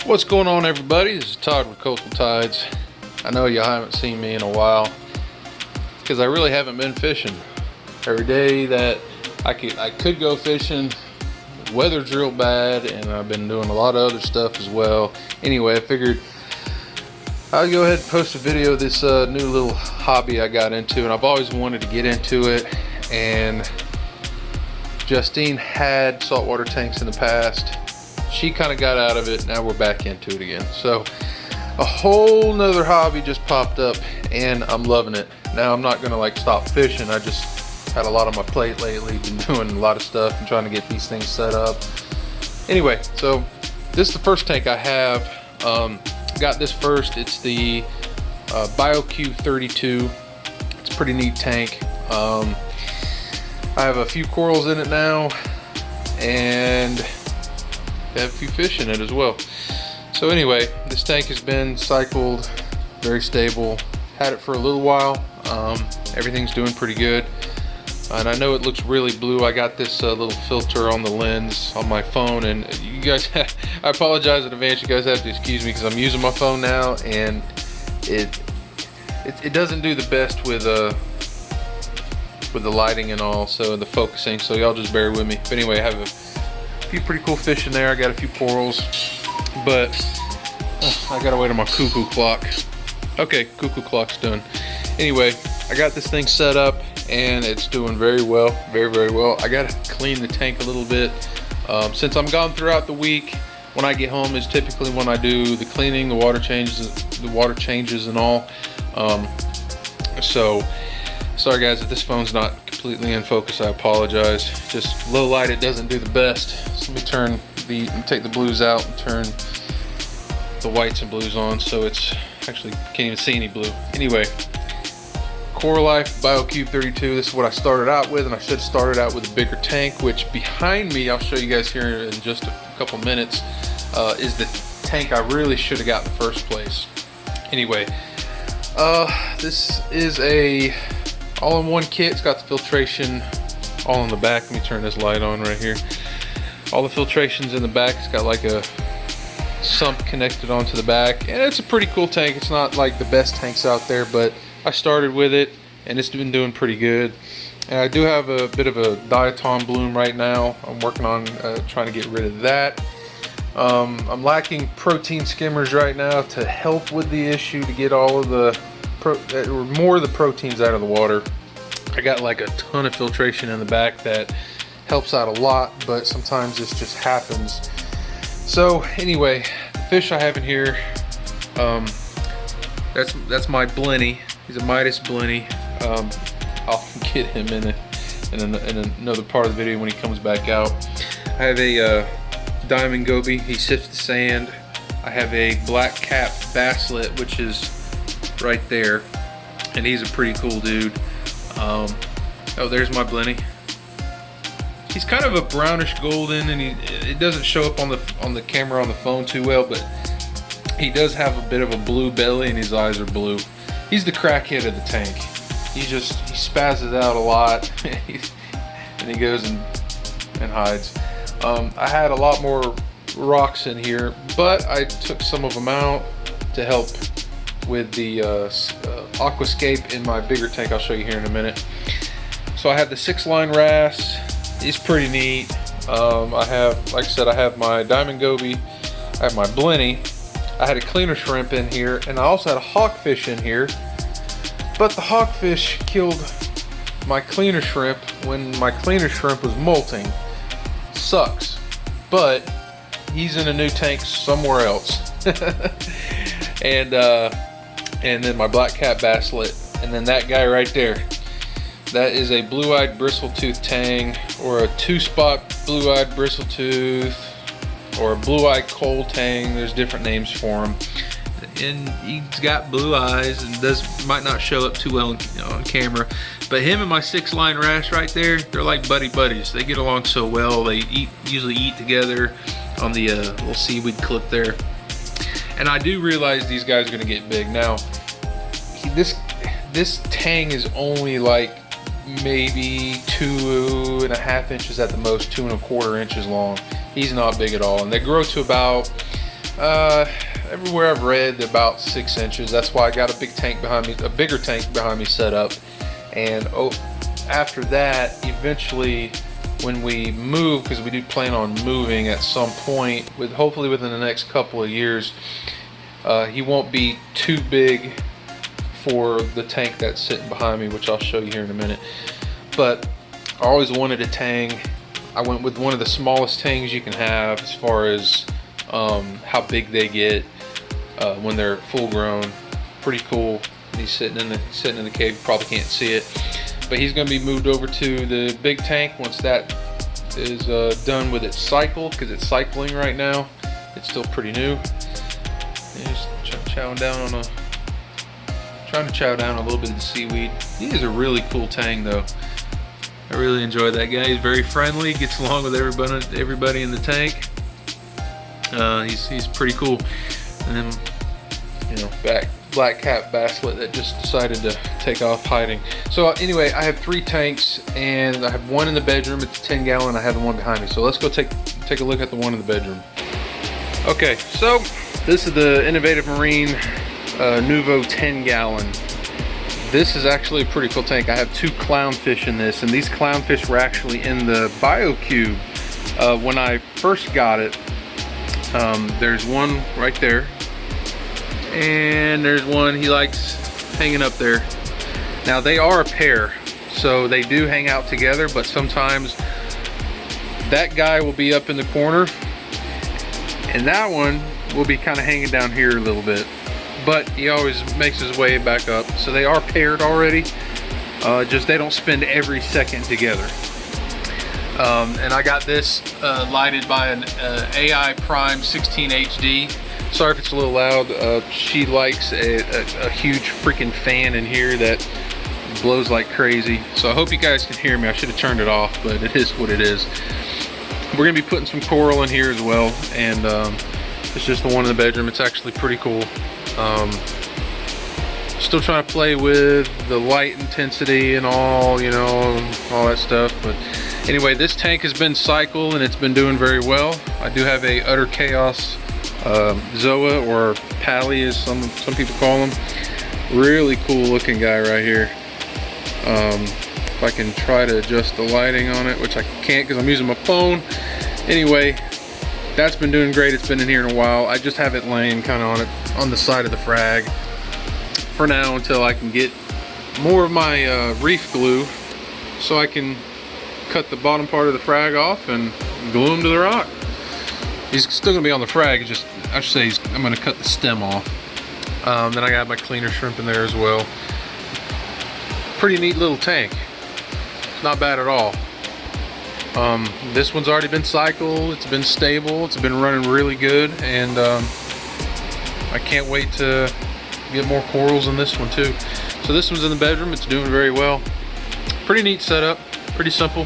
What's going on, everybody? This is Todd with Coastal Tides. I know y'all haven't seen me in a while because I really haven't been fishing. Every day that I could go fishing, weather's real bad, and I've been doing a lot of other stuff as well. Anyway, I figured I'll go ahead and post a video of this new little hobby I got into, and I've always wanted to get into it. And Justine had saltwater tanks in the past. She kind of got out of it. Now we're back into it again. So a whole nother hobby just popped up, and I'm loving it. Now I'm not gonna like stop fishing. I just had a lot on my plate lately. Been doing a lot of stuff and trying to get these things set up. Anyway, so this is the first tank I have. Got this first. It's the BioCube 32. It's a pretty neat tank. I have a few corals in it now, and have a few fish in it as well. So anyway, this tank has been cycled, very stable. Had it for a little while. Everything's doing pretty good, and I know it looks really blue. I got this little filter on the lens on my phone, and you guys I apologize in advance. You guys have to excuse me because I'm using my phone now, and it doesn't do the best with the lighting and all, so the focusing, so y'all just bear with me. But anyway, I have a few pretty cool fish in there. I got a few corals, but I gotta wait on my cuckoo clock. Okay, cuckoo clock's done. Anyway, I got this thing set up and it's doing very well, very well. I gotta clean the tank a little bit. Since I'm gone throughout the week, when I get home is typically when I do the cleaning, the water changes and all. So sorry guys if this phone's not completely in focus, I apologize. Just low light, it doesn't do the best. So let me take the blues out and turn the whites and blues on, so it's actually can't even see any blue. Anyway, coralife BioCube 32. This is what I started out with, and I should have started out with a bigger tank, which behind me, I'll show you guys here in just a couple minutes, is the tank I really should have got in the first place. Anyway, this is a all-in-one kit. It's got the filtration all in the back. Let me turn this light on right here. All the filtration's in the back. It's got like a sump connected onto the back, and it's a pretty cool tank. It's not like the best tanks out there, but I started with it and it's been doing pretty good. And I do have a bit of a diatom bloom right now. I'm working on trying to get rid of that. I'm lacking protein skimmers right now to help with the issue, to get all of the more of the proteins out of the water. I got like a ton of filtration in the back that helps out a lot, but sometimes this just happens. So anyway, the fish I have in here, that's my blenny. He's a Midas blenny. I'll get him in another part of the video when he comes back out. I have a diamond goby. He sifts the sand. I have a black cap basslet, which is right there, and he's a pretty cool dude. Oh, there's my blenny. He's kind of a brownish golden, and it doesn't show up on the camera on the phone too well, but he does have a bit of a blue belly and his eyes are blue. He's the crackhead of the tank. He spazzes out a lot and he goes and hides. I had a lot more rocks in here, but I took some of them out to help with the aquascape in my bigger tank. I'll show you here in a minute. So I have the 6-line wrasse. He's pretty neat. I have, like I said, I have my diamond goby. I have my blenny. I had a cleaner shrimp in here, and I also had a hawkfish in here. But the hawkfish killed my cleaner shrimp when my cleaner shrimp was molting. Sucks. But he's in a new tank somewhere else. And then my black cap basslet, and then that guy right there. That is a blue-eyed bristletooth tang, or a 2-spot blue-eyed bristletooth, or a blue-eyed coal tang. There's different names for him. And he's got blue eyes and might not show up too well on camera. But him and my 6-line wrasse right there, they're like buddies. They get along so well. They usually eat together on the little seaweed clip there. And I do realize these guys are gonna get big. Now, this tang is only like maybe 2.5 inches at the most, 2.25 inches long. He's not big at all, and they grow to about Everywhere I've read, about 6 inches. That's why I got a big tank behind me, a bigger tank behind me set up. And after that, eventually, when we move, because we do plan on moving at some point, hopefully within the next couple of years, he won't be too big for the tank that's sitting behind me, which I'll show you here in a minute. But I always wanted a tang. I went with one of the smallest tangs you can have as far as how big they get when they're full grown. Pretty cool. He's sitting in the cave. You probably can't see it, but he's going to be moved over to the big tank once that is done with its cycle, because it's cycling right now. It's still pretty new. He's trying to chow down a little bit of the seaweed. He is a really cool tang though. I really enjoy that guy. He's very friendly, gets along with everybody in the tank. He's pretty cool. And then, you know, black cap basslet that just decided to take off hiding. So anyway, I have 3 tanks, and I have one in the bedroom. It's a 10 gallon. I have the one behind me. So let's go take a look at the one in the bedroom. Okay, so this is the Innovative Marine Nuvo 10 gallon. This is actually a pretty cool tank. I have 2 clownfish in this, and these clownfish were actually in the BioCube when I first got it. There's one right there, and there's one he likes hanging up there. Now they are a pair, so they do hang out together, but sometimes that guy will be up in the corner and that one will be kind of hanging down here a little bit, but he always makes his way back up. So they are paired already, just they don't spend every second together. And I got this lighted by an AI Prime 16 HD. Sorry if it's a little loud. She likes a huge freaking fan in here that blows like crazy. So I hope you guys can hear me. I should have turned it off, but it is what it is. We're gonna be putting some coral in here as well, and it's just the one in the bedroom. It's actually pretty cool. Still trying to play with the light intensity and all, you know, all that stuff. But anyway, this tank has been cycled and it's been doing very well. I do have a Utter Chaos Zoa, or Pally as some people call him. Really cool looking guy right here. If I can try to adjust the lighting on it, which I can't because I'm using my phone. Anyway, that's been doing great. It's been in here in a while. I just have it laying kind of on the side of the frag for now until I can get more of my Reef glue, so I can cut the bottom part of the frag off and glue him to the rock. He's still gonna be on the frag. It's just, I should say, I'm gonna cut the stem off. Then I got my cleaner shrimp in there as well. Pretty neat little tank. Not bad at all. This one's already been cycled. It's been stable. It's been running really good, and I can't wait to get more corals in this one too. So this one's in the bedroom. It's doing very well. Pretty neat setup. Pretty simple.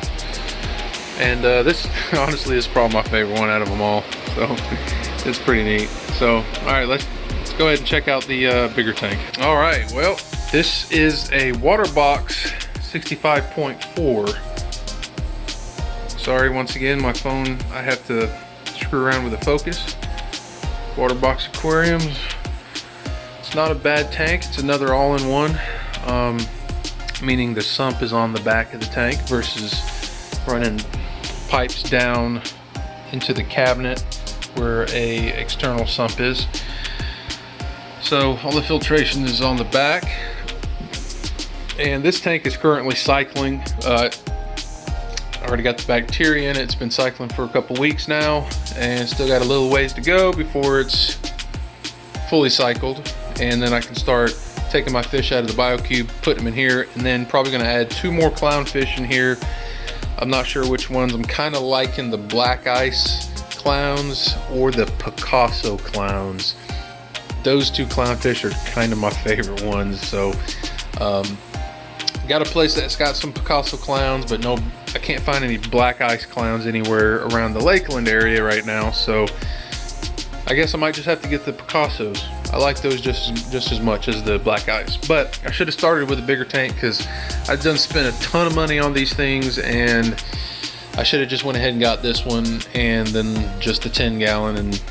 And this honestly is probably my favorite one out of them all. So it's pretty neat. So all right, let's go ahead and check out the bigger tank. All right, well, this is a Waterbox 65.4. Sorry, once again, my phone, I have to screw around with the focus. Waterbox aquariums. It's not a bad tank. It's another all-in-one, meaning the sump is on the back of the tank versus running pipes down into the cabinet where a external sump is. So all the filtration is on the back, and this tank is currently cycling. I already got the bacteria in it. It's been cycling for a couple weeks now, and still got a little ways to go before it's fully cycled. And then I can start taking my fish out of the BioCube, putting them in here, and then probably gonna add 2 more clownfish in here. I'm not sure which ones. I'm kind of liking the black ice clowns or the Picasso clowns. Those 2 clownfish are kind of my favorite ones. So got a place that's got some Picasso clowns, but no, I can't find any black ice clowns anywhere around the Lakeland area right now. So I guess I might just have to get the Picassos. I like those just as much as the black ice. But I should have started with a bigger tank, because I've done spent a ton of money on these things, and I should have just went ahead and got this one and then just the 10 gallon, and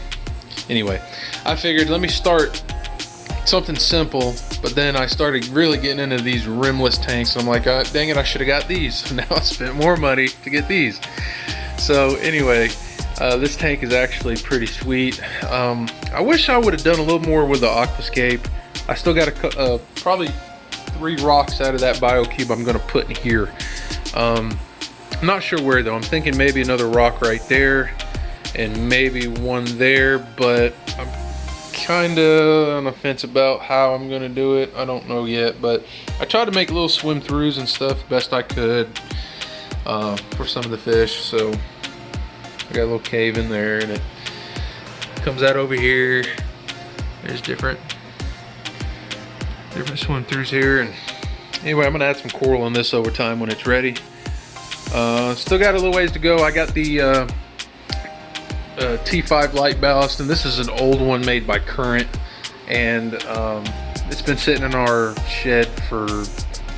anyway, I figured let me start something simple, but then I started really getting into these rimless tanks, and I'm like, dang it, I should have got these. Now I spent more money to get these. So anyway, this tank is actually pretty sweet. I wish I would have done a little more with the aquascape. I still got probably 3 rocks out of that BioCube I'm gonna put in here. I'm not sure where though. I'm thinking maybe another rock right there and maybe one there, but I'm kinda on the fence about how I'm gonna do it. I don't know yet, but I tried to make little swim throughs and stuff best I could for some of the fish. So I got a little cave in there, and it comes out over here. There's different swim throughs here, and anyway, I'm gonna add some coral on this over time when it's ready. Still got a little ways to go. I got the T5 light ballast, and this is an old one made by Current, and it's been sitting in our shed for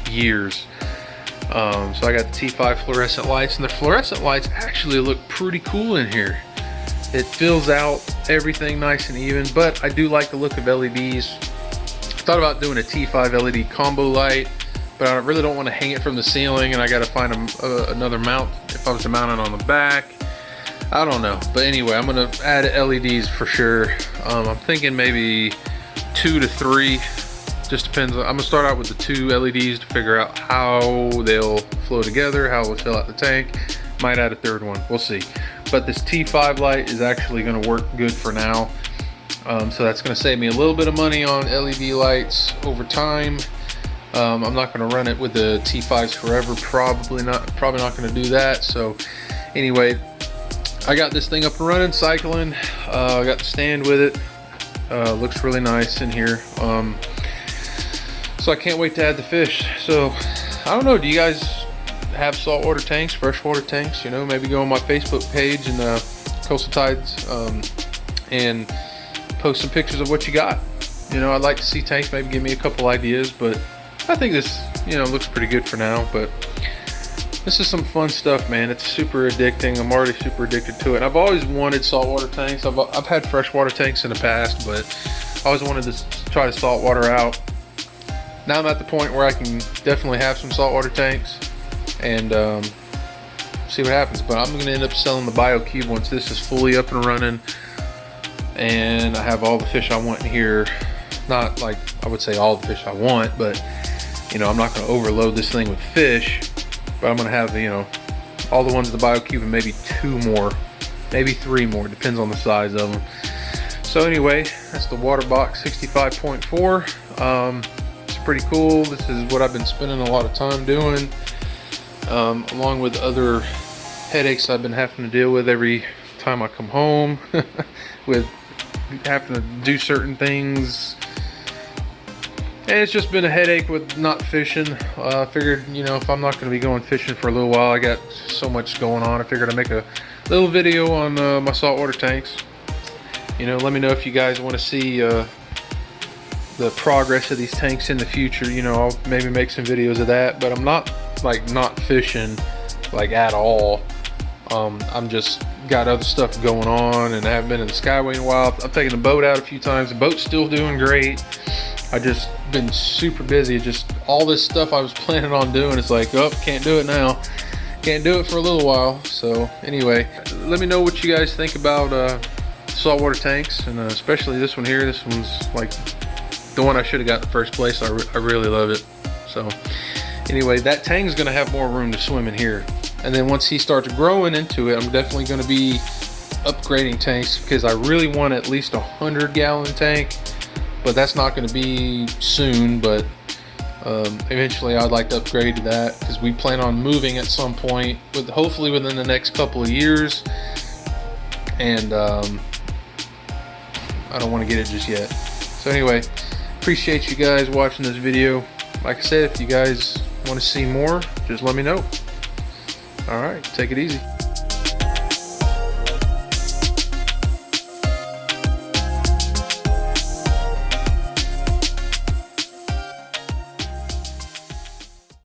years. So I got the T5 fluorescent lights, and the fluorescent lights actually look pretty cool in here. It fills out everything nice and even, but I do like the look of LEDs. I thought about doing a T5 LED combo light, but I really don't want to hang it from the ceiling, and I got to find another mount if I was to mount it on the back. I don't know, but anyway, I'm gonna add LEDs for sure. I'm thinking maybe 2 to 3. Just depends. I'm gonna start out with the 2 LEDs to figure out how they'll flow together, how it'll fill out the tank. Might add a 3rd one, we'll see. But this T5 light is actually gonna work good for now. So that's gonna save me a little bit of money on LED lights over time. I'm not gonna run it with the T5s forever, probably not gonna do that. So anyway, I got this thing up and running, cycling. I got the stand with it. Looks really nice in here. So I can't wait to add the fish. So I don't know, do you guys have saltwater tanks, freshwater tanks? You know, maybe go on my Facebook page and Coastal Tides and post some pictures of what you got. You know, I'd like to see tanks, maybe give me a couple ideas, but I think this, you know, looks pretty good for now. But this is some fun stuff, man. It's super addicting. I'm already super addicted to it. I've always wanted saltwater tanks. I've had freshwater tanks in the past, but I always wanted to try the saltwater out. Now I'm at the point where I can definitely have some saltwater tanks and see what happens. But I'm gonna end up selling the BioCube once this is fully up and running, and I have all the fish I want in here. Not like I would say all the fish I want, but you know, I'm not gonna overload this thing with fish. But I'm gonna have, you know, all the ones in the BioCube and maybe 2 more, maybe 3 more, depends on the size of them. So anyway, that's the Waterbox 65.4. It's pretty cool. This is what I've been spending a lot of time doing, along with other headaches I've been having to deal with every time I come home with having to do certain things. And it's just been a headache with not fishing. I figured, you know, if I'm not going to be going fishing for a little while, I got so much going on, I figured I'd make a little video on my saltwater tanks. You know, let me know if you guys want to see the progress of these tanks in the future. You know, I'll maybe make some videos of that, but I'm not fishing like at all. I'm just got other stuff going on, and I haven't been in the Skyway in a while. I've taken the boat out a few times. The boat's still doing great. I just been super busy. Just all this stuff I was planning on doing, it's like, oh, can't do it now. Can't do it for a little while. So anyway, let me know what you guys think about saltwater tanks, and especially this one here. This one's like the one I should have got in the first place. I really love it. So anyway, that Tang's gonna have more room to swim in here. And then once he starts growing into it, I'm definitely gonna be upgrading tanks, because I really want at least a 100-gallon tank. But that's not going to be soon, but eventually I'd like to upgrade to that, because we plan on moving at some point, hopefully within the next couple of years, and I don't want to get it just yet. So anyway, appreciate you guys watching this video. Like I said, if you guys want to see more, just let me know. Alright, take it easy.